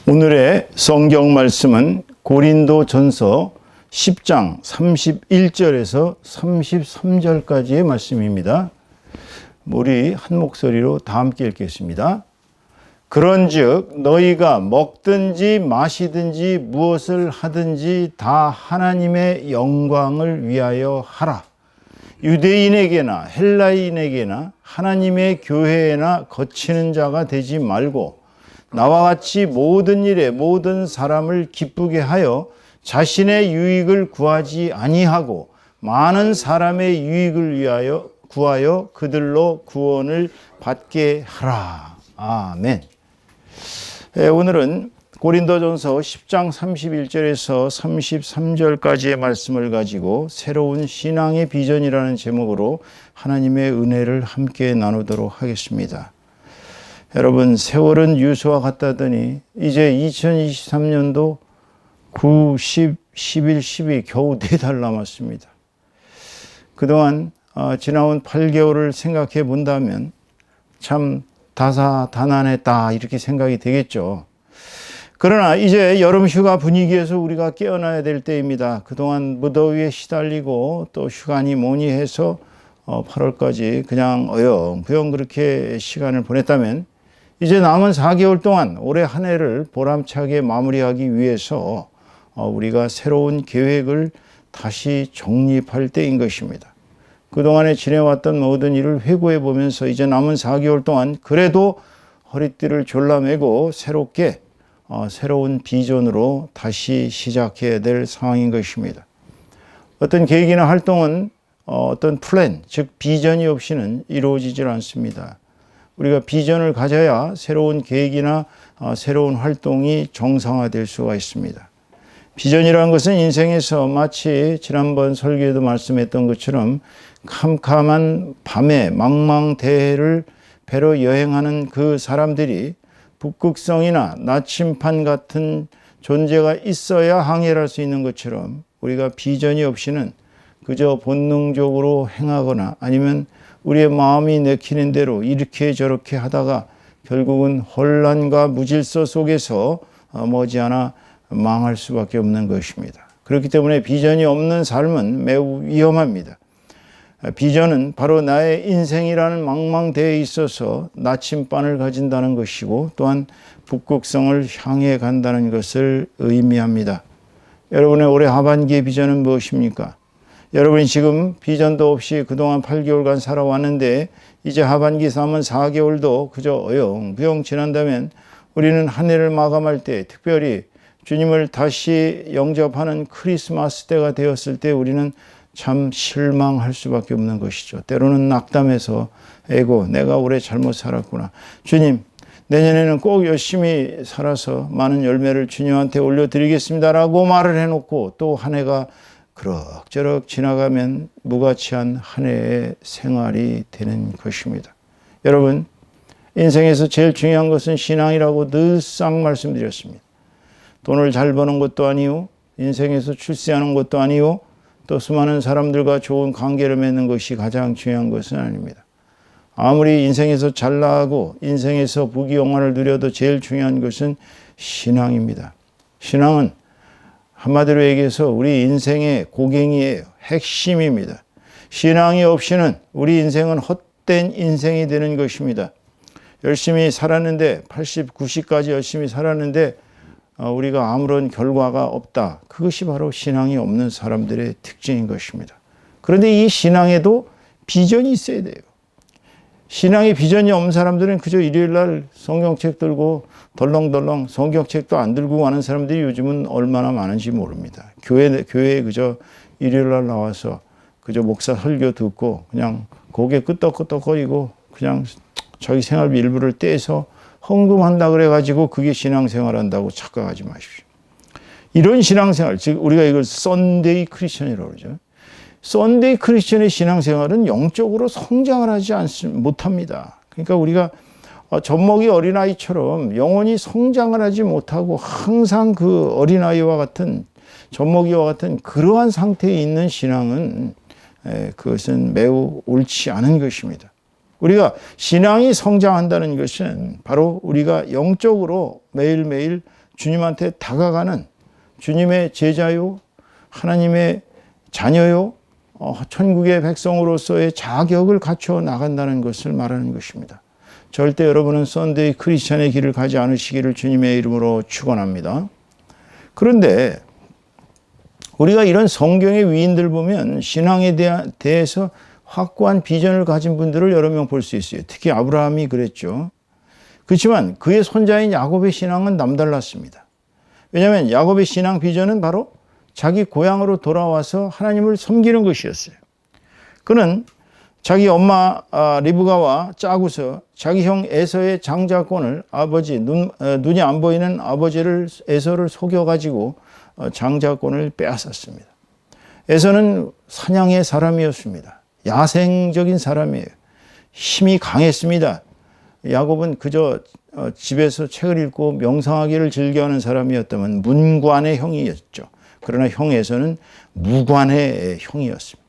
오늘의 성경 말씀은 고린도전서 10장 31절에서 33절까지의 말씀입니다. 우리 한 목소리로 다 함께 읽겠습니다. 그런즉 너희가 먹든지 마시든지 무엇을 하든지 다 하나님의 영광을 위하여 하라. 유대인에게나 헬라인에게나 하나님의 교회에나 거치는 자가 되지 말고 나와 같이 모든 일에 모든 사람을 기쁘게 하여 자신의 유익을 구하지 아니하고 많은 사람의 유익을 위하여 구하여 그들로 구원을 받게 하라. 아멘. 오늘은 고린도전서 10장 31절에서 33절까지의 말씀을 가지고 새로운 신앙의 비전이라는 제목으로 하나님의 은혜를 함께 나누도록 하겠습니다. 여러분, 세월은 유수와 같다더니 이제 2023년도 9, 10, 11, 12 겨우 4달 남았습니다. 그동안 지나온 8개월을 생각해 본다면 참 다사다난했다 이렇게 생각이 되겠죠. 그러나 이제 여름 휴가 분위기에서 우리가 깨어나야 될 때입니다. 그동안 무더위에 시달리고 또 휴가니 뭐니 해서 8월까지 그냥 어영부영 그렇게 시간을 보냈다면 이제 남은 4개월 동안 올해 한 해를 보람차게 마무리하기 위해서 우리가 새로운 계획을 다시 정립할 때인 것입니다. 그동안에 지내왔던 모든 일을 회고해 보면서 이제 남은 4개월 동안 그래도 허리띠를 졸라매고 새롭게 새로운 비전으로 다시 시작해야 될 상황인 것입니다. 어떤 계획이나 활동은 어떤 플랜, 즉 비전이 없이는 이루어지질 않습니다. 우리가 비전을 가져야 새로운 계획이나 새로운 활동이 정상화될 수가 있습니다. 비전이라는 것은 인생에서 마치 지난번 설교에도 말씀했던 것처럼 캄캄한 밤에 망망대해를 배로 여행하는 그 사람들이 북극성이나 나침반 같은 존재가 있어야 항해를 할 수 있는 것처럼 우리가 비전이 없이는 그저 본능적으로 행하거나 아니면 우리의 마음이 내키는 대로 이렇게 저렇게 하다가 결국은 혼란과 무질서 속에서 머지않아 망할 수밖에 없는 것입니다. 그렇기 때문에 비전이 없는 삶은 매우 위험합니다. 비전은 바로 나의 인생이라는 망망대해에 있어서 나침반을 가진다는 것이고 또한 북극성을 향해 간다는 것을 의미합니다. 여러분의 올해 하반기의 비전은 무엇입니까? 여러분이 지금 비전도 없이 그동안 8개월간 살아왔는데 이제 하반기 남은 4개월도 그저 어영부영 지난다면 우리는 한 해를 마감할 때 특별히 주님을 다시 영접하는 크리스마스 때가 되었을 때 우리는 참 실망할 수밖에 없는 것이죠. 때로는 낙담해서 에고 내가 올해 잘못 살았구나. 주님 내년에는 꼭 열심히 살아서 많은 열매를 주님한테 올려드리겠습니다라고 말을 해놓고 또 한 해가 그럭저럭 지나가면 무가치한 한 해의 생활이 되는 것입니다. 여러분, 인생에서 제일 중요한 것은 신앙이라고 늘상 말씀드렸습니다. 돈을 잘 버는 것도 아니요, 인생에서 출세하는 것도 아니요, 또 수많은 사람들과 좋은 관계를 맺는 것이 가장 중요한 것은 아닙니다. 아무리 인생에서 잘 나가고 인생에서 부귀영화를 누려도 제일 중요한 것은 신앙입니다. 신앙은 한마디로 얘기해서 우리 인생의 고갱이에요. 핵심입니다. 신앙이 없이는 우리 인생은 헛된 인생이 되는 것입니다. 열심히 살았는데 80, 90까지 열심히 살았는데 우리가 아무런 결과가 없다. 그것이 바로 신앙이 없는 사람들의 특징인 것입니다. 그런데 이 신앙에도 비전이 있어야 돼요. 신앙에 비전이 없는 사람들은 그저 일요일날 성경책 들고 덜렁덜렁 성경책도 안 들고 가는 사람들이 요즘은 얼마나 많은지 모릅니다. 교회에 그저 일요일날 나와서 그저 목사 설교 듣고 그냥 고개 끄덕끄덕거리고 그냥 자기 생활비 일부를 떼서 헌금한다 그래가지고 그게 신앙생활한다고 착각하지 마십시오. 이런 신앙생활, 즉 우리가 이걸 썬데이 크리스천이라고 그러죠. 썬데이 크리스천의 신앙생활은 영적으로 성장을 하지 못합니다. 그러니까 우리가 젖먹이 어린아이처럼 영혼이 성장을 하지 못하고 항상 그 어린아이와 같은 젖먹이와 같은 그러한 상태에 있는 신앙은 그것은 매우 옳지 않은 것입니다. 우리가 신앙이 성장한다는 것은 바로 우리가 영적으로 매일매일 주님한테 다가가는 주님의 제자요, 하나님의 자녀요, 천국의 백성으로서의 자격을 갖춰 나간다는 것을 말하는 것입니다. 절대 여러분은 썬데이 크리스찬의 길을 가지 않으시기를 주님의 이름으로 축원합니다. 그런데 우리가 이런 성경의 위인들 보면 신앙에 대해서 확고한 비전을 가진 분들을 여러 명 볼 수 있어요. 특히 아브라함이 그랬죠. 그렇지만 그의 손자인 야곱의 신앙은 남달랐습니다. 왜냐하면 야곱의 신앙 비전은 바로 자기 고향으로 돌아와서 하나님을 섬기는 것이었어요. 그는 자기 엄마 리브가와 짜고서 자기 형 에서의 장자권을 눈이 안 보이는 아버지를 에서를 속여가지고 장자권을 빼앗았습니다. 에서는 사냥의 사람이었습니다. 야생적인 사람이에요. 힘이 강했습니다. 야곱은 그저 집에서 책을 읽고 명상하기를 즐겨하는 사람이었다면 문관의 형이었죠. 그러나 형 에서는 무관의 형이었습니다.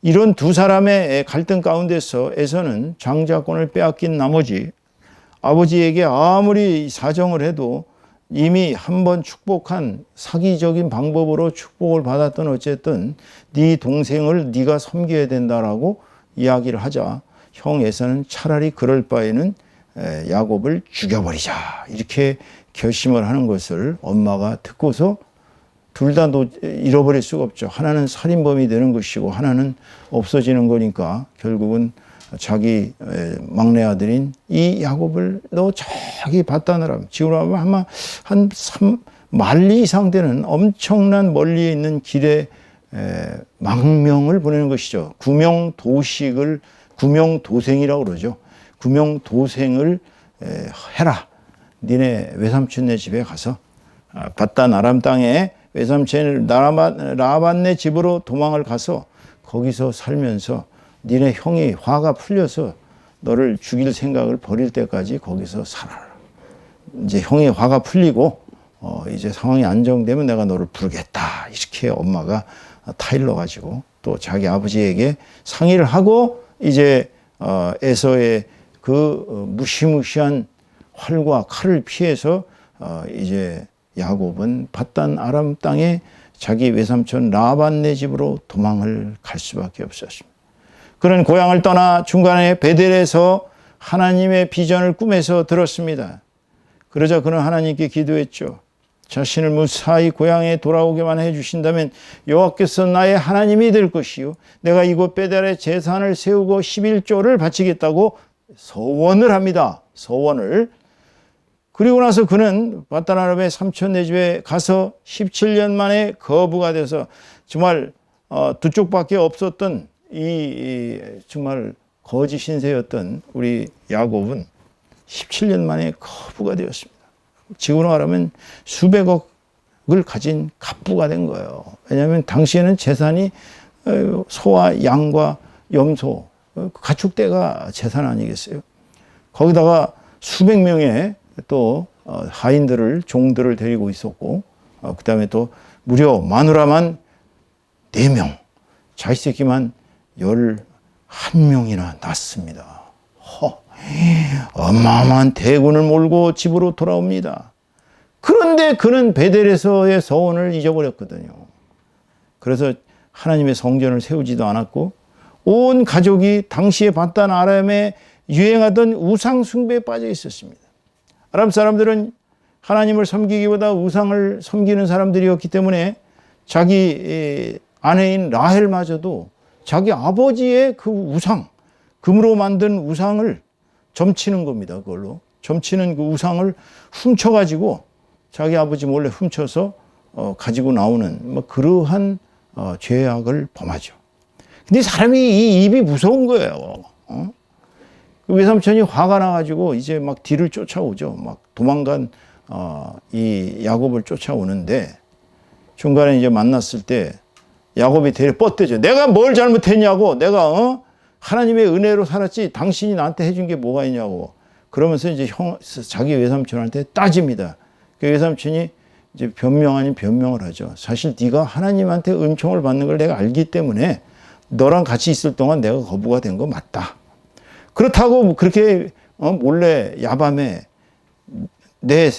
이런 두 사람의 갈등 가운데서 에서는 장자권을 빼앗긴 나머지 아버지에게 아무리 사정을 해도 이미 한번 축복한 사기적인 방법으로 축복을 받았던 어쨌든 네 동생을 네가 섬겨야 된다라고 이야기를 하자 형 에서는 차라리 그럴 바에는 야곱을 죽여버리자 이렇게 결심을 하는 것을 엄마가 듣고서 둘 다 잃어버릴 수가 없죠. 하나는 살인범이 되는 것이고 하나는 없어지는 거니까 결국은 자기 막내 아들인 이 야곱을 너 저기 바다나라 지금 아마 한 3만리 이상 되는 엄청난 멀리에 있는 길에 망명을 보내는 것이죠. 구명도생이라고 그러죠. 구명도생을 해라. 니네 외삼촌네 집에 가서 바단 아람 땅에 외삼촌 라반네 집으로 도망을 가서 거기서 살면서 니네 형이 화가 풀려서 너를 죽일 생각을 버릴 때까지 거기서 살아라. 이제 형의 화가 풀리고 이제 상황이 안정되면 내가 너를 부르겠다. 이렇게 엄마가 타일러 가지고 또 자기 아버지에게 상의를 하고 이제 에서의 그 무시무시한 활과 칼을 피해서 이제 야곱은 바단 아람 땅에 자기 외삼촌 라반네 집으로 도망을 갈 수밖에 없었습니다. 그는 고향을 떠나 중간에 베델에서 하나님의 비전을 꿈에서 들었습니다. 그러자 그는 하나님께 기도했죠. 자신을 무사히 고향에 돌아오게만 해주신다면 여호와께서 나의 하나님이 될 것이요 내가 이곳 베델에 제산을 세우고 11조를 바치겠다고 서원을 합니다. 서원을. 그리고 나서 그는 바단 아람의 삼촌네 집에 가서 17년 만에 거부가 돼서 정말 두 쪽밖에 없었던 이 정말 거짓 신세였던 우리 야곱은 17년 만에 거부가 되었습니다. 지금으로 말하면 수백억을 가진 갑부가 된 거예요. 왜냐하면 당시에는 재산이 소와 양과 염소, 가축대가 재산 아니겠어요? 거기다가 수백 명의 또 하인들을 종들을 데리고 있었고 그 다음에 또 무려 마누라만 4명, 자식새끼만 11명이나 낳습니다. 어마어마한 대군을 몰고 집으로 돌아옵니다. 그런데 그는 베델에서의 서원을 잊어버렸거든요. 그래서 하나님의 성전을 세우지도 않았고 온 가족이 당시에 바단 아람에 유행하던 우상 숭배에 빠져 있었습니다. 아람 사람들은 하나님을 섬기기보다 우상을 섬기는 사람들이었기 때문에 자기 아내인 라헬마저도 자기 아버지의 그 우상, 금으로 만든 우상을 점치는 겁니다. 그걸로 점치는 그 우상을 훔쳐가지고 자기 아버지 몰래 훔쳐서 가지고 나오는 뭐 그러한 죄악을 범하죠. 근데 사람이 이 입이 무서운 거예요. 그 외삼촌이 화가 나가지고 이제 막 뒤를 쫓아오죠. 막 도망간 이 야곱을 쫓아오는데 중간에 이제 만났을 때 야곱이 되려 뻗대죠. 내가 뭘 잘못했냐고. 내가 하나님의 은혜로 살았지 당신이 나한테 해준 게 뭐가 있냐고. 그러면서 이제 자기 외삼촌한테 따집니다. 그 외삼촌이 이제 변명 아닌 변명을 하죠. 사실 네가 하나님한테 은총을 받는 걸 내가 알기 때문에 너랑 같이 있을 동안 내가 거부가 된 거 맞다. 그렇다고 그렇게 몰래 야밤에 내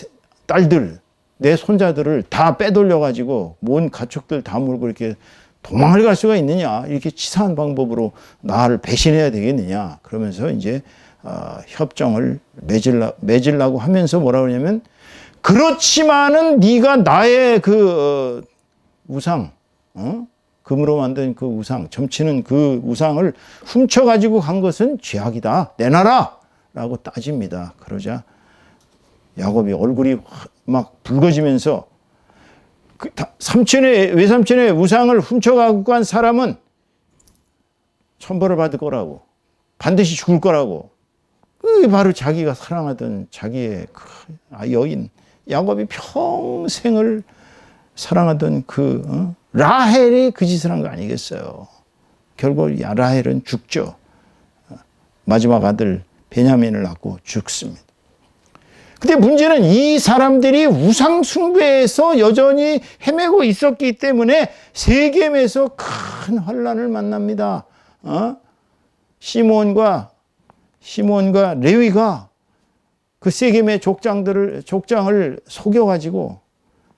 딸들 내 손자들을 다 빼돌려가지고 온 가축들 다 물고 이렇게 도망을 갈 수가 있느냐. 이렇게 치사한 방법으로 나를 배신해야 되겠느냐. 그러면서 이제 협정을 맺으려고 하면서 뭐라 그러냐면 그렇지만은 네가 나의 그 우상, 금으로 만든 그 우상, 점치는 그 우상을 훔쳐가지고 간 것은 죄악이다. 내놔라! 라고 따집니다. 그러자 야곱이 얼굴이 막 붉어지면서 외삼촌의 우상을 훔쳐가고 간 사람은 천벌을 받을 거라고. 반드시 죽을 거라고. 그게 바로 자기가 사랑하던 자기의 여인, 야곱이 평생을 사랑하던 라헬이 그 짓을 한 거 아니겠어요. 결국 라헬은 죽죠. 마지막 아들 베냐민을 낳고 죽습니다. 근데 문제는 이 사람들이 우상 숭배에서 여전히 헤매고 있었기 때문에 세겜에서 큰 환난을 만납니다. 시몬과 레위가 그 세겜의 족장을 속여가지고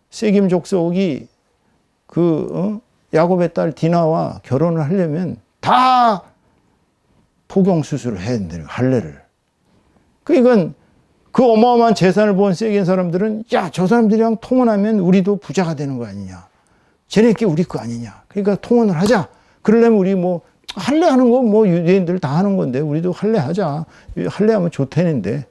세겜 족속이 야곱의 딸 디나와 결혼을 하려면 다 포경 수술을 해야 된대요. 할례를. 그러니까 그 어마어마한 재산을 본 세겜 사람들은 야, 저 사람들이랑 통혼하면 우리도 부자가 되는 거 아니냐. 쟤네께 우리 거 아니냐. 그러니까 통혼을 하자. 그러려면 우리 할례하는 거 유대인들 다 하는 건데 우리도 할례하자. 할례하면 좋다는데.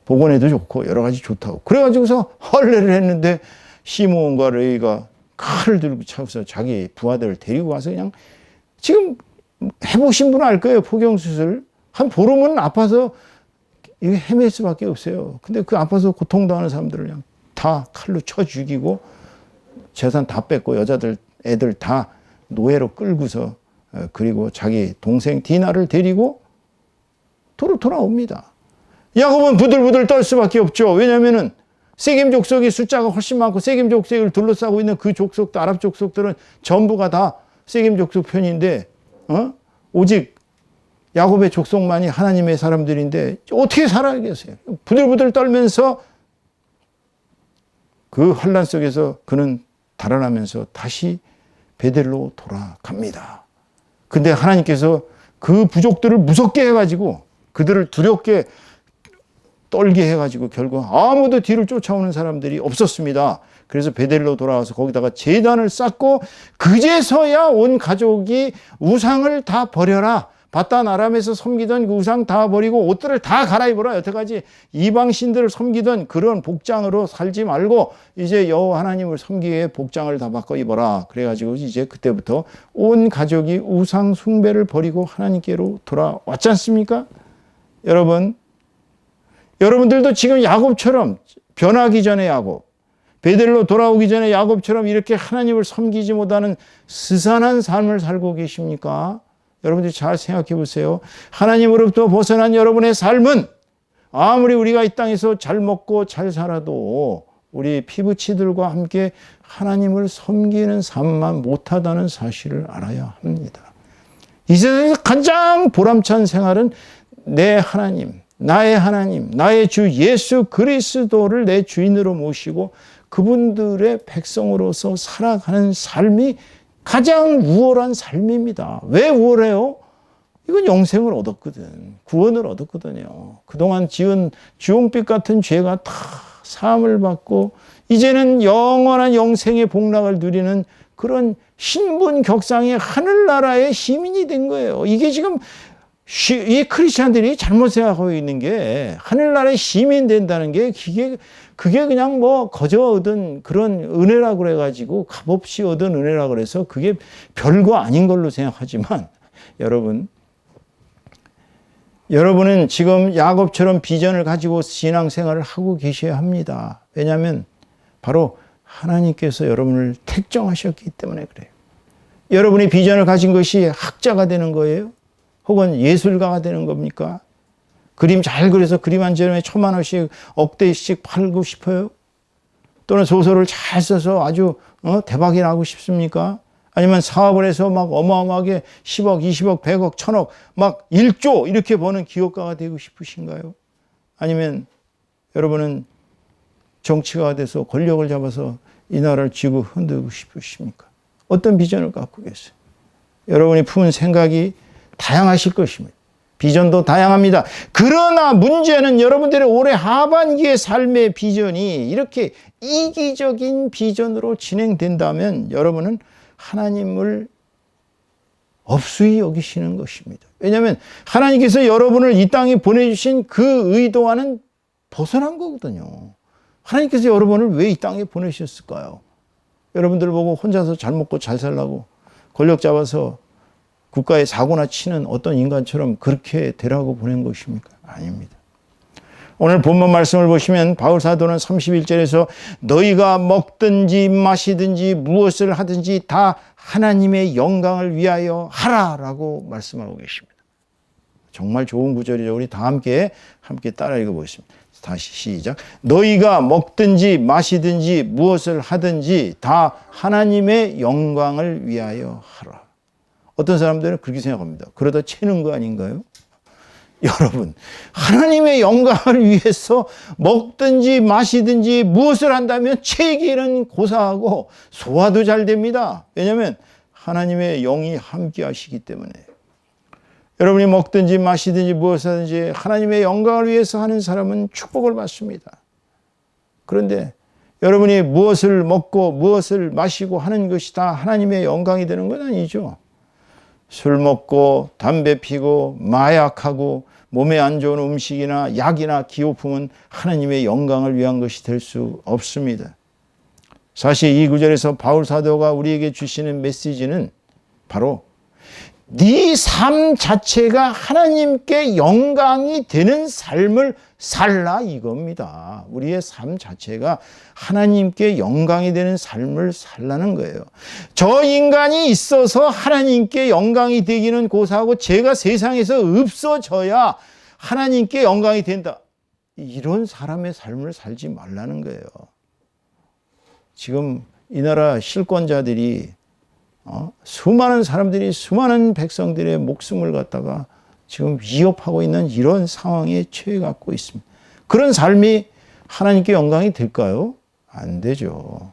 복원에도 좋고 여러 가지 좋다고. 그래가지고서 할례를 했는데 시몬과 레위가 칼을 들고 차서 자기 부하들을 데리고 와서 그냥 지금 해보신 분은 알 거예요. 포경수술. 한 보름은 아파서 이게 헤맬 수밖에 없어요. 근데 그 아파서 고통당하는 사람들을 그냥 다 칼로 쳐 죽이고 재산 다 뺏고 여자들, 애들 다 노예로 끌고서 그리고 자기 동생 디나를 데리고 돌아옵니다. 야곱은 부들부들 떨 수밖에 없죠. 왜냐면은 세겜 족속의 숫자가 훨씬 많고 세겜 족속을 둘러싸고 있는 그 족속도 아랍 족속들은 전부가 다 세겜 족속 편인데 오직 야곱의 족속만이 하나님의 사람들인데 어떻게 살아야겠어요? 부들부들 떨면서 그 환난 속에서 그는 달아나면서 다시 베델로 돌아갑니다. 근데 하나님께서 그 부족들을 무섭게 해가지고 그들을 두렵게 떨게 해가지고 결국 아무도 뒤를 쫓아오는 사람들이 없었습니다. 그래서 베델로 돌아와서 거기다가 제단을 쌓고 그제서야 온 가족이 우상을 다 버려라. 바단 아람에서 섬기던 그 우상 다 버리고 옷들을 다 갈아입어라. 여태까지 이방신들을 섬기던 그런 복장으로 살지 말고 이제 여호와 하나님을 섬기기에 복장을 다 바꿔 입어라. 그래가지고 이제 그때부터 온 가족이 우상 숭배를 버리고 하나님께로 돌아왔지 않습니까? 여러분들도 지금 야곱처럼 변하기 전에 야곱, 베델로 돌아오기 전에 야곱처럼 이렇게 하나님을 섬기지 못하는 스산한 삶을 살고 계십니까? 여러분들이 잘 생각해 보세요. 하나님으로부터 벗어난 여러분의 삶은 아무리 우리가 이 땅에서 잘 먹고 잘 살아도 우리 피부치들과 함께 하나님을 섬기는 삶만 못하다는 사실을 알아야 합니다. 이 세상에서 가장 보람찬 생활은 내 하나님, 나의 하나님, 나의 주 예수 그리스도를 내 주인으로 모시고 그분들의 백성으로서 살아가는 삶이 가장 우월한 삶입니다. 왜 우월해요? 이건 영생을 얻었거든. 구원을 얻었거든요. 그동안 지은 주홍빛 같은 죄가 다 사함을 받고 이제는 영원한 영생의 복락을 누리는 그런 신분격상의 하늘나라의 시민이 된 거예요. 이게 지금 이 크리스찬들이 잘못 생각하고 있는 게 하늘나라의 시민 된다는 게 그게 그냥 거저 얻은 그런 은혜라고 그래가지고 값없이 얻은 은혜라고 그래서 그게 별거 아닌 걸로 생각하지만 여러분은 지금 야곱처럼 비전을 가지고 신앙생활을 하고 계셔야 합니다. 왜냐하면 바로 하나님께서 여러분을 택정하셨기 때문에 그래요. 여러분이 비전을 가진 것이 학자가 되는 거예요? 혹은 예술가가 되는 겁니까? 그림 잘 그려서 그림 한 점에 1,000만 원씩 억대씩 팔고 싶어요? 또는 소설을 잘 써서 아주 대박이 나고 싶습니까? 아니면 사업을 해서 막 어마어마하게 10억, 20억, 100억, 1000억, 막 1조 이렇게 버는 기업가가 되고 싶으신가요? 아니면 여러분은 정치가 돼서 권력을 잡아서 이 나라를 쥐고 흔들고 싶으십니까? 어떤 비전을 갖고 계세요? 여러분이 품은 생각이 다양하실 것입니다. 비전도 다양합니다. 그러나 문제는 여러분들의 올해 하반기의 삶의 비전이 이렇게 이기적인 비전으로 진행된다면 여러분은 하나님을 없수히 여기시는 것입니다. 왜냐하면 하나님께서 여러분을 이 땅에 보내주신 그 의도와는 벗어난 거거든요. 하나님께서 여러분을 왜 이 땅에 보내셨을까요? 여러분들 보고 혼자서 잘 먹고 잘 살라고 권력 잡아서 국가에 사고나 치는 어떤 인간처럼 그렇게 되라고 보낸 것입니까? 아닙니다. 오늘 본문 말씀을 보시면 바울 사도는 31절에서 너희가 먹든지 마시든지 무엇을 하든지 다 하나님의 영광을 위하여 하라라고 말씀하고 계십니다. 정말 좋은 구절이죠. 우리 다 함께 따라 읽어보겠습니다. 다시 시작. 너희가 먹든지 마시든지 무엇을 하든지 다 하나님의 영광을 위하여 하라. 어떤 사람들은 그렇게 생각합니다. 그러다 채는 거 아닌가요? 여러분, 하나님의 영광을 위해서 먹든지 마시든지 무엇을 한다면 체기는 고사하고 소화도 잘 됩니다. 왜냐하면 하나님의 영이 함께 하시기 때문에. 여러분이 먹든지 마시든지 무엇을 하든지 하나님의 영광을 위해서 하는 사람은 축복을 받습니다. 그런데 여러분이 무엇을 먹고 무엇을 마시고 하는 것이 다 하나님의 영광이 되는 건 아니죠. 술 먹고 담배 피고 마약하고 몸에 안 좋은 음식이나 약이나 기호품은 하나님의 영광을 위한 것이 될 수 없습니다. 사실 이 구절에서 바울 사도가 우리에게 주시는 메시지는 바로 네 삶 자체가 하나님께 영광이 되는 삶을 살라 이겁니다. 우리의 삶 자체가 하나님께 영광이 되는 삶을 살라는 거예요. 저 인간이 있어서 하나님께 영광이 되기는 고사하고 제가 세상에서 없어져야 하나님께 영광이 된다. 이런 사람의 삶을 살지 말라는 거예요. 지금 이 나라 실권자들이 수많은 사람들이 수많은 백성들의 목숨을 갖다가 지금 위협하고 있는 이런 상황에 처해 갖고 있습니다. 그런 삶이 하나님께 영광이 될까요? 안 되죠.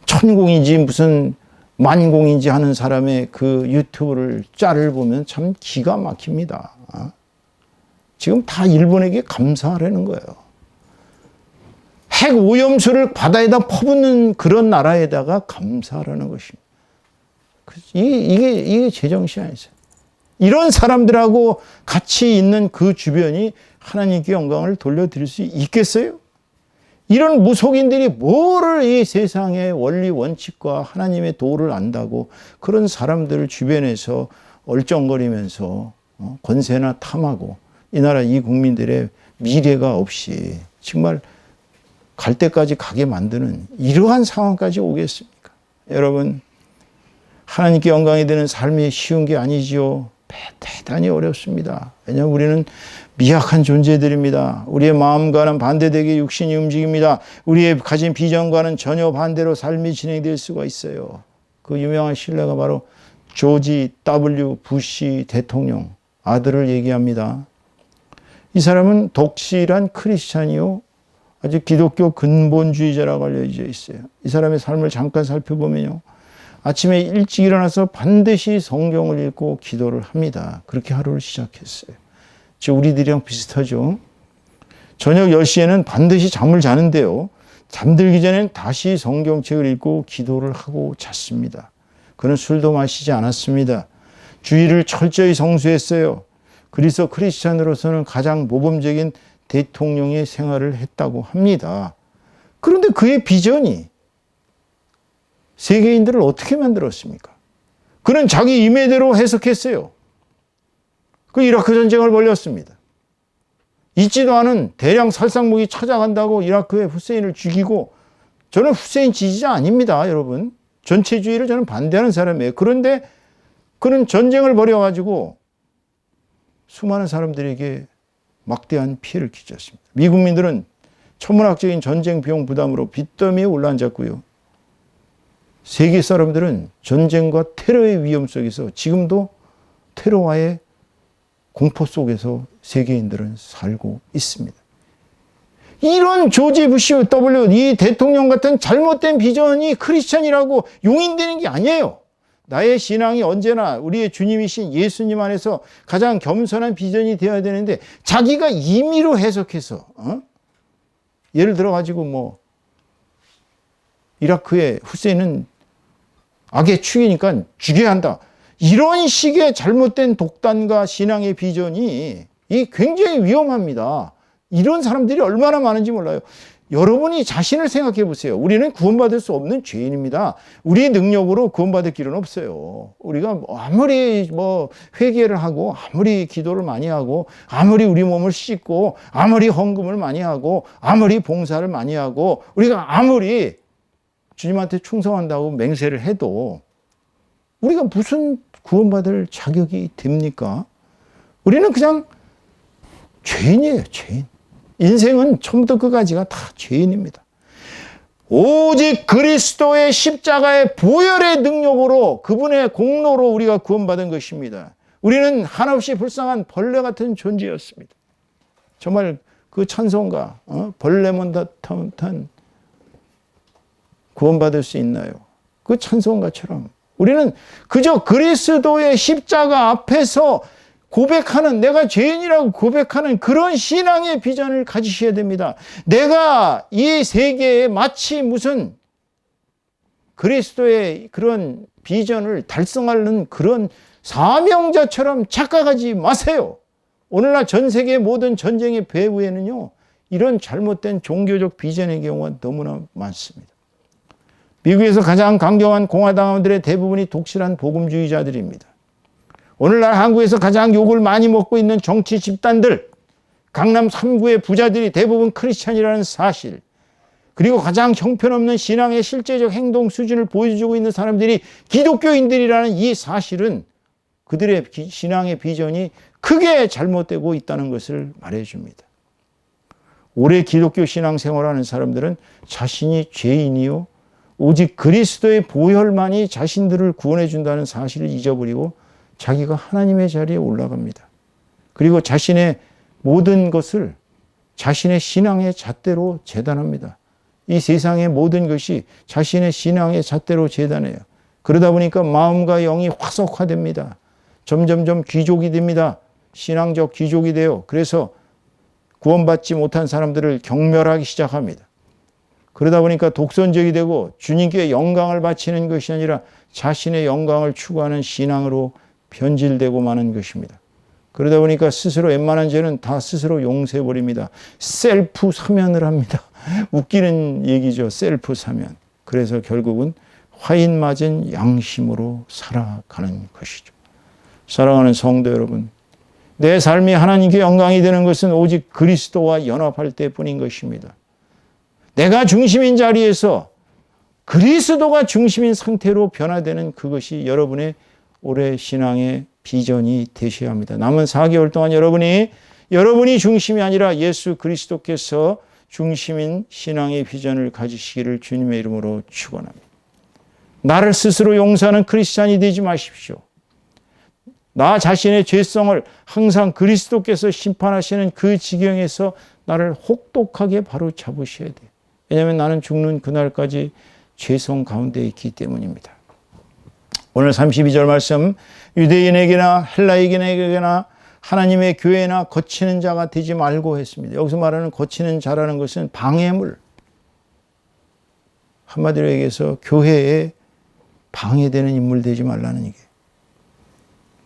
천공인지 무슨 만공인지 하는 사람의 그 유튜브를 짤을 보면 참 기가 막힙니다. 지금 다 일본에게 감사하라는 거예요. 핵 오염수를 바다에다 퍼붓는 그런 나라에다가 감사하라는 것입니다. 이게 제정신 아니죠. 이런 사람들하고 같이 있는 그 주변이 하나님께 영광을 돌려드릴 수 있겠어요? 이런 무속인들이 뭐를 이 세상의 원리 원칙과 하나님의 도를 안다고 그런 사람들을 주변에서 얼쩡거리면서 권세나 탐하고 이 나라 이 국민들의 미래가 없이 정말 갈 때까지 가게 만드는 이러한 상황까지 오겠습니까? 여러분, 하나님께 영광이 되는 삶이 쉬운 게 아니지요. 대단히 어렵습니다. 왜냐하면 우리는 미약한 존재들입니다. 우리의 마음과는 반대되게 육신이 움직입니다. 우리의 가진 비전과는 전혀 반대로 삶이 진행될 수가 있어요. 그 유명한 신뢰가 바로 조지 W. 부시 대통령 아들을 얘기합니다. 이 사람은 독실한 크리스찬이요. 아주 기독교 근본주의자라고 알려져 있어요. 이 사람의 삶을 잠깐 살펴보면요. 아침에 일찍 일어나서 반드시 성경을 읽고 기도를 합니다. 그렇게 하루를 시작했어요. 즉 우리들이랑 비슷하죠. 저녁 10시에는 반드시 잠을 자는데요. 잠들기 전엔 다시 성경책을 읽고 기도를 하고 잤습니다. 그는 술도 마시지 않았습니다. 주의를 철저히 성수했어요. 그래서 크리스찬으로서는 가장 모범적인 대통령의 생활을 했다고 합니다. 그런데 그의 비전이 세계인들을 어떻게 만들었습니까? 그는 자기 임의대로 해석했어요. 그 이라크 전쟁을 벌였습니다. 있지도 않은 대량 살상무기 찾아간다고 이라크의 후세인을 죽이고, 저는 후세인 지지자 아닙니다, 여러분. 전체주의를 저는 반대하는 사람이에요. 그런데 그는 전쟁을 벌여가지고 수많은 사람들에게 막대한 피해를 끼쳤습니다. 미국민들은 천문학적인 전쟁 비용 부담으로 빚더미에 올라앉았고요. 세계 사람들은 전쟁과 테러의 위험 속에서 지금도 테러와의 공포 속에서 세계인들은 살고 있습니다. 이런 조지 부시 W, 이 대통령 같은 잘못된 비전이 크리스천이라고 용인되는 게 아니에요. 나의 신앙이 언제나 우리의 주님이신 예수님 안에서 가장 겸손한 비전이 되어야 되는데, 자기가 임의로 해석해서 예를 들어 가지고 이라크의 후세인은 악의 축이니까 죽여야 한다, 이런 식의 잘못된 독단과 신앙의 비전이 굉장히 위험합니다. 이런 사람들이 얼마나 많은지 몰라요. 여러분이 자신을 생각해 보세요. 우리는 구원받을 수 없는 죄인입니다. 우리의 능력으로 구원받을 길은 없어요. 우리가 아무리 회개를 하고, 아무리 기도를 많이 하고, 아무리 우리 몸을 씻고, 아무리 헌금을 많이 하고, 아무리 봉사를 많이 하고, 우리가 아무리 주님한테 충성한다고 맹세를 해도 우리가 무슨 구원받을 자격이 됩니까? 우리는 그냥 죄인이에요, 죄인. 인생은 처음부터 끝까지가 다 죄인입니다. 오직 그리스도의 십자가의 보혈의 능력으로, 그분의 공로로 우리가 구원받은 것입니다. 우리는 한없이 불쌍한 벌레 같은 존재였습니다. 정말 그 찬송가 벌레만 듯한 구원받을 수 있나요? 그 찬송가처럼 우리는 그저 그리스도의 십자가 앞에서 고백하는, 내가 죄인이라고 고백하는 그런 신앙의 비전을 가지셔야 됩니다. 내가 이 세계에 마치 무슨 그리스도의 그런 비전을 달성하는 그런 사명자처럼 착각하지 마세요. 오늘날 전 세계 모든 전쟁의 배후에는요, 이런 잘못된 종교적 비전의 경우가 너무나 많습니다. 미국에서 가장 강경한 공화당원들의 대부분이 독실한 복음주의자들입니다. 오늘날 한국에서 가장 욕을 많이 먹고 있는 정치 집단들, 강남 3구의 부자들이 대부분 크리스찬이라는 사실, 그리고 가장 형편없는 신앙의 실제적 행동 수준을 보여주고 있는 사람들이 기독교인들이라는 이 사실은 그들의 신앙의 비전이 크게 잘못되고 있다는 것을 말해줍니다. 오래 기독교 신앙생활하는 사람들은 자신이 죄인이요, 오직 그리스도의 보혈만이 자신들을 구원해 준다는 사실을 잊어버리고 자기가 하나님의 자리에 올라갑니다. 그리고 자신의 모든 것을 자신의 신앙의 잣대로 재단합니다. 이 세상의 모든 것이 자신의 신앙의 잣대로 재단해요. 그러다 보니까 마음과 영이 화석화됩니다. 점점점 귀족이 됩니다. 신앙적 귀족이 돼요. 그래서 구원받지 못한 사람들을 경멸하기 시작합니다. 그러다 보니까 독선적이 되고 주님께 영광을 바치는 것이 아니라 자신의 영광을 추구하는 신앙으로 변질되고 마는 것입니다. 그러다 보니까 스스로 웬만한 죄는 다 스스로 용서해버립니다. 셀프 사면을 합니다. 웃기는 얘기죠. 셀프 사면. 그래서 결국은 화인 맞은 양심으로 살아가는 것이죠. 사랑하는 성도 여러분, 내 삶이 하나님께 영광이 되는 것은 오직 그리스도와 연합할 때뿐인 것입니다. 내가 중심인 자리에서 그리스도가 중심인 상태로 변화되는 그것이 여러분의 올해 신앙의 비전이 되셔야 합니다. 남은 4개월 동안 여러분이 중심이 아니라 예수 그리스도께서 중심인 신앙의 비전을 가지시기를 주님의 이름으로 축원합니다. 나를 스스로 용서하는 크리스찬이 되지 마십시오. 나 자신의 죄성을 항상 그리스도께서 심판하시는 그 지경에서 나를 혹독하게 바로 잡으셔야 돼요. 왜냐하면 나는 죽는 그날까지 죄성 가운데 있기 때문입니다. 오늘 32절 말씀, 유대인에게나 헬라인에게나 하나님의 교회나 거치는 자가 되지 말고 했습니다. 여기서 말하는 거치는 자라는 것은 방해물, 한마디로 얘기해서 교회에 방해되는 인물 되지 말라는 얘기예요.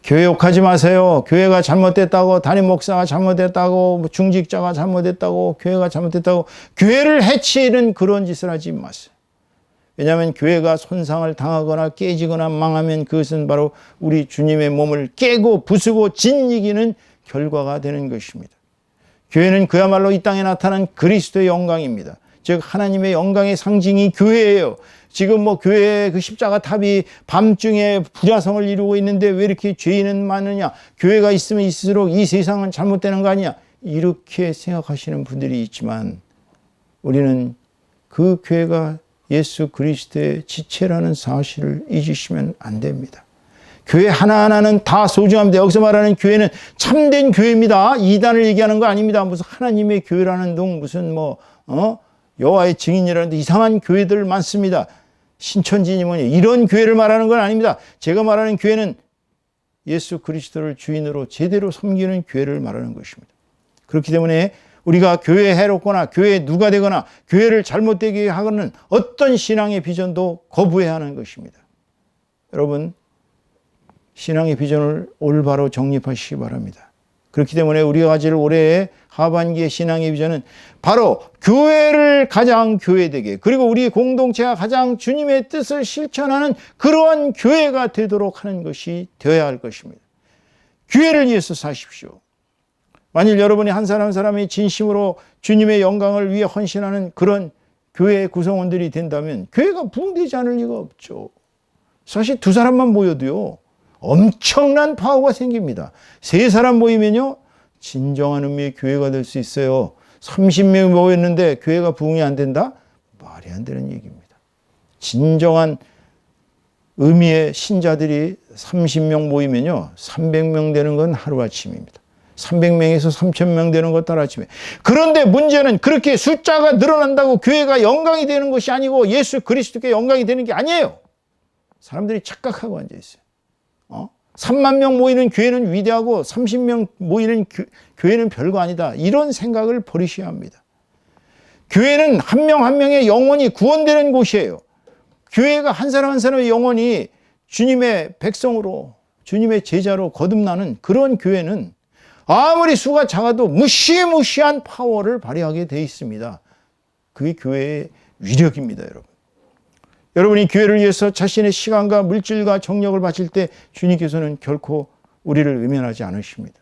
교회 욕하지 마세요. 교회가 잘못됐다고, 담임 목사가 잘못됐다고, 중직자가 잘못됐다고, 교회가 잘못됐다고 교회를 해치는 그런 짓을 하지 마세요. 왜냐하면 교회가 손상을 당하거나 깨지거나 망하면 그것은 바로 우리 주님의 몸을 깨고 부수고 짓이기는 결과가 되는 것입니다. 교회는 그야말로 이 땅에 나타난 그리스도의 영광입니다. 즉 하나님의 영광의 상징이 교회예요. 지금 교회의 그 십자가 탑이 밤중에 부자성을 이루고 있는데 왜 이렇게 죄인은 많으냐? 교회가 있으면 있을수록 이 세상은 잘못되는 거 아니냐? 이렇게 생각하시는 분들이 있지만 우리는 그 교회가 예수 그리스도의 지체라는 사실을 잊으시면 안 됩니다. 교회 하나하나는 다 소중합니다. 여기서 말하는 교회는 참된 교회입니다. 이단을 얘기하는 거 아닙니다. 무슨 하나님의 교회라는 둥 무슨 여호와의 증인이라는 데 이상한 교회들 많습니다. 신천지니 뭐니 이런 교회를 말하는 건 아닙니다. 제가 말하는 교회는 예수 그리스도를 주인으로 제대로 섬기는 교회를 말하는 것입니다. 그렇기 때문에 우리가 교회에 해롭거나 교회에 누가 되거나 교회를 잘못되게 하고는 어떤 신앙의 비전도 거부해야 하는 것입니다. 여러분, 신앙의 비전을 올바로 정립하시기 바랍니다. 그렇기 때문에 우리가 가질 올해의 하반기의 신앙의 비전은 바로 교회를 가장 교회되게, 그리고 우리 공동체가 가장 주님의 뜻을 실천하는 그러한 교회가 되도록 하는 것이 되어야 할 것입니다. 교회를 위해서 사십시오. 만일 여러분이 한 사람 한 사람이 진심으로 주님의 영광을 위해 헌신하는 그런 교회의 구성원들이 된다면 교회가 부흥되지 않을 리가 없죠. 사실 두 사람만 모여도요, 엄청난 파워가 생깁니다. 세 사람 모이면요, 진정한 의미의 교회가 될 수 있어요. 30명이 모였는데 교회가 부흥이 안 된다? 말이 안 되는 얘기입니다. 진정한 의미의 신자들이 30명 모이면요, 300명 되는 건 하루아침입니다. 300명에서 3,000명 되는 것 하루아침에. 그런데 문제는 그렇게 숫자가 늘어난다고 교회가 영광이 되는 것이 아니고 예수 그리스도께 영광이 되는 게 아니에요. 사람들이 착각하고 앉아있어요. 3만 명 모이는 교회는 위대하고 30명 모이는 교회는 별거 아니다. 이런 생각을 버리셔야 합니다. 교회는 한 명 한 명의 영혼이 구원되는 곳이에요. 교회가 한 사람 한 사람의 영혼이 주님의 백성으로, 주님의 제자로 거듭나는 그런 교회는 아무리 수가 작아도 무시무시한 파워를 발휘하게 되어 있습니다. 그게 교회의 위력입니다, 여러분. 여러분이 교회를 위해서 자신의 시간과 물질과 정력을 바칠 때 주님께서는 결코 우리를 외면하지 않으십니다.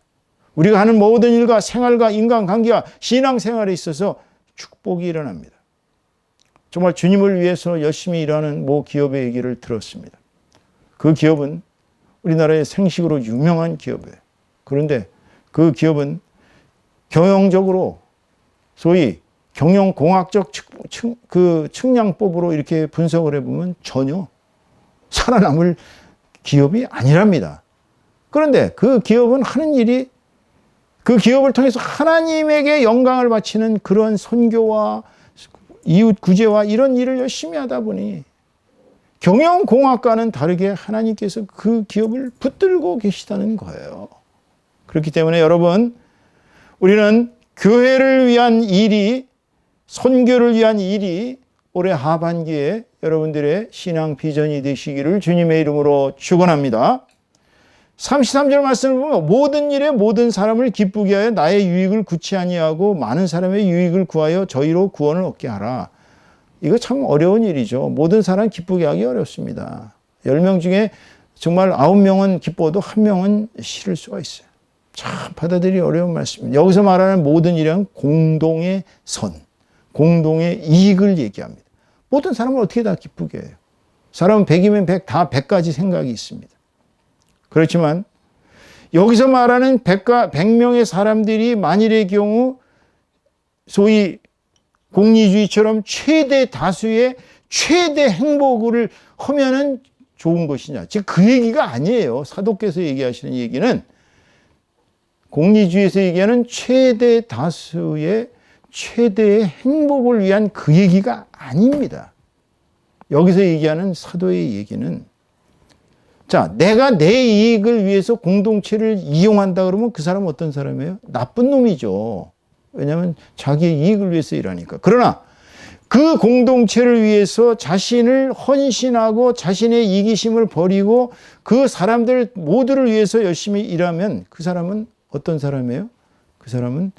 우리가 하는 모든 일과 생활과 인간관계와 신앙생활에 있어서 축복이 일어납니다. 정말 주님을 위해서 열심히 일하는 모 기업의 얘기를 들었습니다. 그 기업은 우리나라의 생식으로 유명한 기업이에요. 그런데 그 기업은 경영적으로 소위 경영공학적 측량법으로 이렇게 분석을 해보면 전혀 살아남을 기업이 아니랍니다. 그런데 그 기업은 하는 일이, 그 기업을 통해서 하나님에게 영광을 바치는 그런 선교와 이웃 구제와 이런 일을 열심히 하다 보니 경영공학과는 다르게 하나님께서 그 기업을 붙들고 계시다는 거예요. 그렇기 때문에 여러분, 우리는 교회를 위한 일이, 선교를 위한 일이 올해 하반기에 여러분들의 신앙 비전이 되시기를 주님의 이름으로 축원합니다. 33절 말씀을 보면 모든 일에 모든 사람을 기쁘게 하여 나의 유익을 구치 아니하고 많은 사람의 유익을 구하여 저희로 구원을 얻게 하라. 이거 참 어려운 일이죠. 모든 사람 기쁘게 하기 어렵습니다. 10명 중에 정말 9명은 기뻐도 1명은 싫을 수가 있어요. 참 받아들이기 어려운 말씀입니다. 여기서 말하는 모든 일은 공동의 선, 공동의 이익을 얘기합니다. 모든 사람을 어떻게 다 기쁘게 해요? 사람은 100이면 100, 다 100가지 생각이 있습니다. 그렇지만 여기서 말하는 100명의 사람들이 만일의 경우 소위 공리주의처럼 최대 다수의 최대 행복을 하면은 좋은 것이냐. 즉 그 얘기가 아니에요. 사도께서 얘기하시는 얘기는 공리주의에서 얘기하는 최대 다수의 최대의 행복을 위한 그 얘기가 아닙니다. 여기서 얘기하는 사도의 얘기는, 자, 내가 내 이익을 위해서 공동체를 이용한다 그러면 그 사람은 어떤 사람이에요? 나쁜 놈이죠. 왜냐하면 자기의 이익을 위해서 일하니까. 그러나 그 공동체를 위해서 자신을 헌신하고 자신의 이기심을 버리고 그 사람들 모두를 위해서 열심히 일하면 그 사람은 어떤 사람이에요? 그 사람은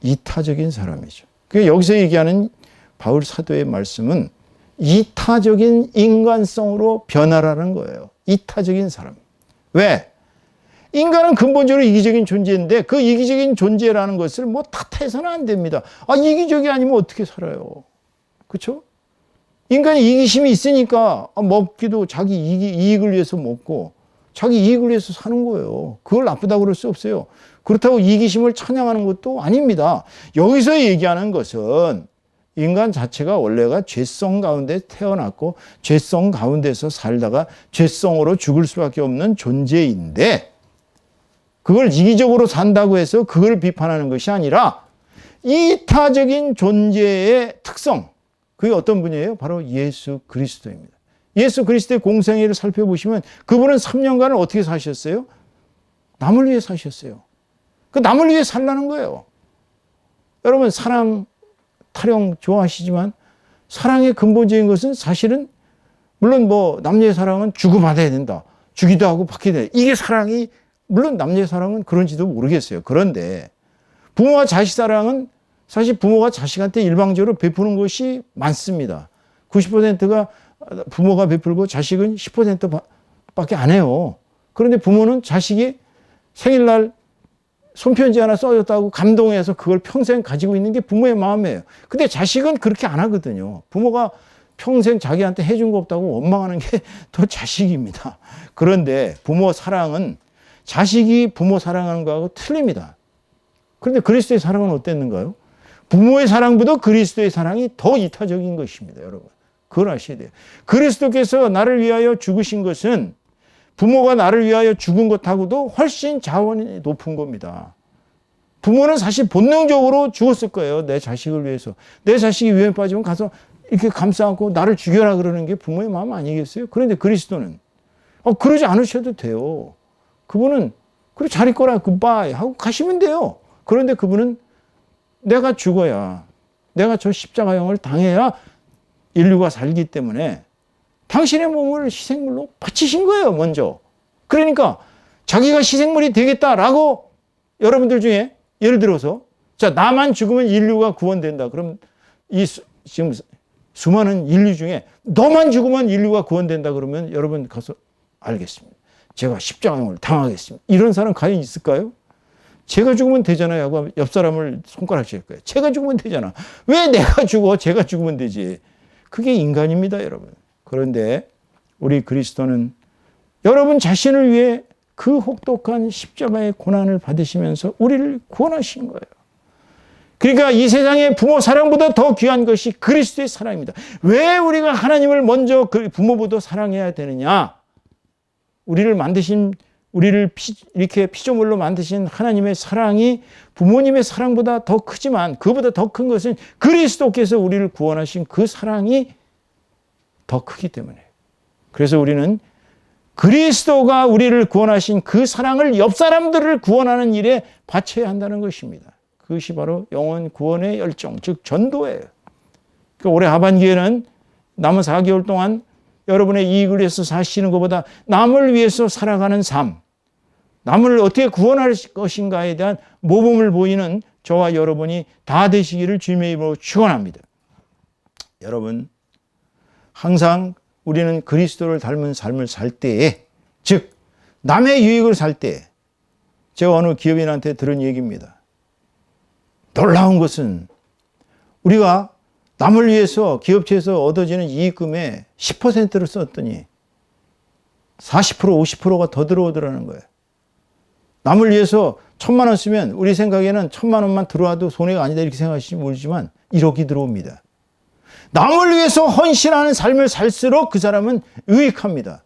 이타적인 사람이죠. 그러니까 여기서 얘기하는 바울 사도의 말씀은 이타적인 인간성으로 변화라는 거예요. 이타적인 사람. 왜? 인간은 근본적으로 이기적인 존재인데 그 이기적인 존재라는 것을 뭐 탓해서는 안 됩니다. 아, 이기적이 아니면 어떻게 살아요? 그렇죠? 인간이 이기심이 있으니까 먹기도 자기 이익을 위해서 먹고 자기 이익을 위해서 사는 거예요. 그걸 나쁘다고 그럴 수 없어요. 그렇다고 이기심을 찬양하는 것도 아닙니다. 여기서 얘기하는 것은 인간 자체가 원래가 죄성 가운데 태어났고 죄성 가운데서 살다가 죄성으로 죽을 수밖에 없는 존재인데 그걸 이기적으로 산다고 해서 그걸 비판하는 것이 아니라 이타적인 존재의 특성, 그게 어떤 분이에요? 바로 예수 그리스도입니다. 예수 그리스도의 공생애를 살펴보시면 그분은 3년간을 어떻게 사셨어요? 남을 위해 사셨어요. 그 남을 위해 살라는 거예요. 여러분 사랑, 타령 좋아하시지만 사랑의 근본적인 것은 사실은 물론 뭐 남녀의 사랑은 주고받아야 된다. 주기도 하고 받기도 해. 이게 사랑이 물론 남녀의 사랑은 그런지도 모르겠어요. 그런데 부모와 자식 사랑은 사실 부모가 자식한테 일방적으로 베푸는 것이 많습니다. 90%가 부모가 베풀고 자식은 10%밖에 안 해요. 그런데 부모는 자식이 생일날 손편지 하나 써줬다고 감동해서 그걸 평생 가지고 있는 게 부모의 마음이에요. 근데 자식은 그렇게 안 하거든요. 부모가 평생 자기한테 해준 거 없다고 원망하는 게 더 자식입니다. 그런데 부모 사랑은 자식이 부모 사랑하는 거하고 틀립니다. 그런데 그리스도의 사랑은 어땠는가요? 부모의 사랑보다 그리스도의 사랑이 더 이타적인 것입니다. 여러분. 그걸 아셔야 돼요. 그리스도께서 나를 위하여 죽으신 것은 부모가 나를 위하여 죽은 것하고도 훨씬 자원이 높은 겁니다. 부모는 사실 본능적으로 죽었을 거예요. 내 자식을 위해서. 내 자식이 위험에 빠지면 가서 이렇게 감싸 안고 나를 죽여라 그러는 게 부모의 마음 아니겠어요? 그런데 그리스도는 그러지 않으셔도 돼요. 그분은 그래 잘 있거라 굿바이 하고 가시면 돼요. 그런데 그분은 내가 죽어야, 내가 저 십자가형을 당해야 인류가 살기 때문에 당신의 몸을 희생물로 바치신 거예요, 먼저. 그러니까 자기가 희생물이 되겠다라고 여러분들 중에 예를 들어서 자, 나만 죽으면 인류가 구원된다. 그럼 지금 수많은 인류 중에 너만 죽으면 인류가 구원된다 그러면 여러분 가서 알겠습니다. 제가 십자가형을 당하겠습니다. 이런 사람 과연 있을까요? 제가 죽으면 되잖아요 하고 옆 사람을 손가락 질 거예요. 제가 죽으면 되잖아. 왜 내가 죽어? 제가 죽으면 되지. 그게 인간입니다, 여러분. 그런데 우리 그리스도는 여러분 자신을 위해 그 혹독한 십자가의 고난을 받으시면서 우리를 구원하신 거예요. 그러니까 이 세상의 부모 사랑보다 더 귀한 것이 그리스도의 사랑입니다. 왜 우리가 하나님을 먼저 부모보다 사랑해야 되느냐? 우리를 이렇게 피조물로 만드신 하나님의 사랑이 부모님의 사랑보다 더 크지만 그보다 더 큰 것은 그리스도께서 우리를 구원하신 그 사랑이 더 크기 때문에. 그래서 우리는 그리스도가 우리를 구원하신 그 사랑을 옆 사람들을 구원하는 일에 바쳐야 한다는 것입니다. 그것이 바로 영혼 구원의 열정, 즉 전도예요. 그러니까 올해 하반기에는 남은 4개월 동안 여러분의 이익을 위해서 사시는 것보다 남을 위해서 살아가는 삶, 남을 어떻게 구원할 것인가에 대한 모범을 보이는 저와 여러분이 다 되시기를 주님의 이름으로 축원합니다. 여러분, 항상 우리는 그리스도를 닮은 삶을 살 때에, 즉 남의 유익을 살 때, 제가 어느 기업인한테 들은 얘기입니다. 놀라운 것은 우리가 남을 위해서 기업체에서 얻어지는 이익금의 10%를 썼더니 40%, 50%가 더 들어오더라는 거예요. 남을 위해서 1,000만 원 쓰면 우리 생각에는 1,000만 원만 들어와도 손해가 아니다 이렇게 생각하실지 모르지만 1억이 들어옵니다. 남을 위해서 헌신하는 삶을 살수록 그 사람은 유익합니다.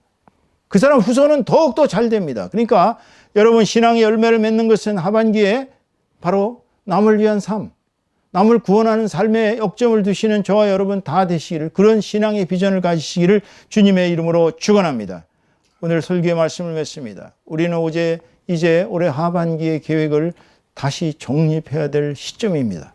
그 사람 후손은 더욱더 잘 됩니다. 그러니까 여러분 신앙의 열매를 맺는 것은 하반기에 바로 남을 위한 삶, 남을 구원하는 삶에 역점을 두시는 저와 여러분 다 되시기를, 그런 신앙의 비전을 가지시기를 주님의 이름으로 축원합니다. 오늘 설교의 말씀을 맺습니다. 우리는 이제 올해 하반기의 계획을 다시 정립해야 될 시점입니다.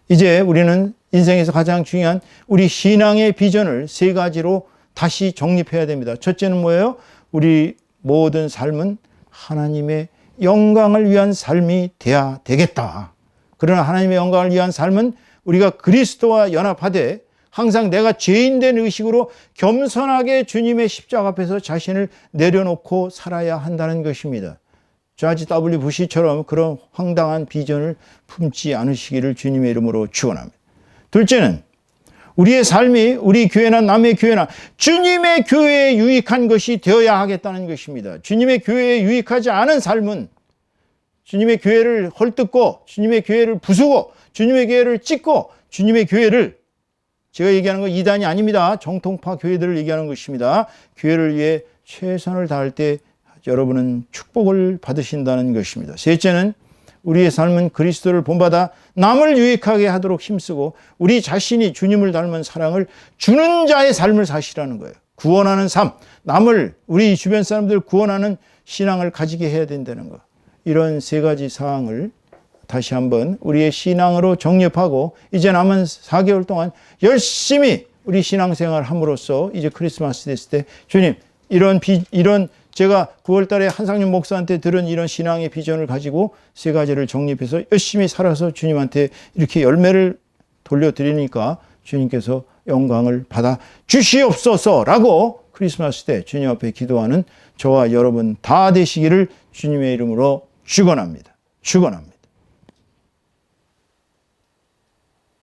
이제 우리는 인생에서 가장 중요한 우리 신앙의 비전을 3가지로 다시 정립해야 됩니다. 첫째는 뭐예요? 우리 모든 삶은 하나님의 영광을 위한 삶이 돼야 되겠다. 그러나 하나님의 영광을 위한 삶은 우리가 그리스도와 연합하되 항상 내가 죄인된 의식으로 겸손하게 주님의 십자가 앞에서 자신을 내려놓고 살아야 한다는 것입니다. 조지 W. 부시처럼 그런 황당한 비전을 품지 않으시기를 주님의 이름으로 축원합니다. 둘째는 우리의 삶이 우리 교회나 남의 교회나 주님의 교회에 유익한 것이 되어야 하겠다는 것입니다. 주님의 교회에 유익하지 않은 삶은 주님의 교회를 헐뜯고 주님의 교회를 부수고 주님의 교회를 찍고 주님의 교회를, 제가 얘기하는 건 이단이 아닙니다. 정통파 교회들을 얘기하는 것입니다. 교회를 위해 최선을 다할 때 여러분은 축복을 받으신다는 것입니다. 셋째는 우리의 삶은 그리스도를 본받아 남을 유익하게 하도록 힘쓰고 우리 자신이 주님을 닮은 사랑을 주는 자의 삶을 사시라는 거예요. 구원하는 삶, 남을, 우리 주변 사람들을 구원하는 신앙을 가지게 해야 된다는 것. 이런 세 가지 사항을 다시 한번 우리의 신앙으로 정립하고 이제 남은 4개월 동안 열심히 우리 신앙생활 함으로써 이제 크리스마스 됐을 때 주님, 이런 제가 9월 달에 한상윤 목사한테 들은 이런 신앙의 비전을 가지고 세 가지를 정립해서 열심히 살아서 주님한테 이렇게 열매를 돌려드리니까 주님께서 영광을 받아 주시옵소서라고 크리스마스 때 주님 앞에 기도하는 저와 여러분 다 되시기를 주님의 이름으로 축원합니다. 축원합니다.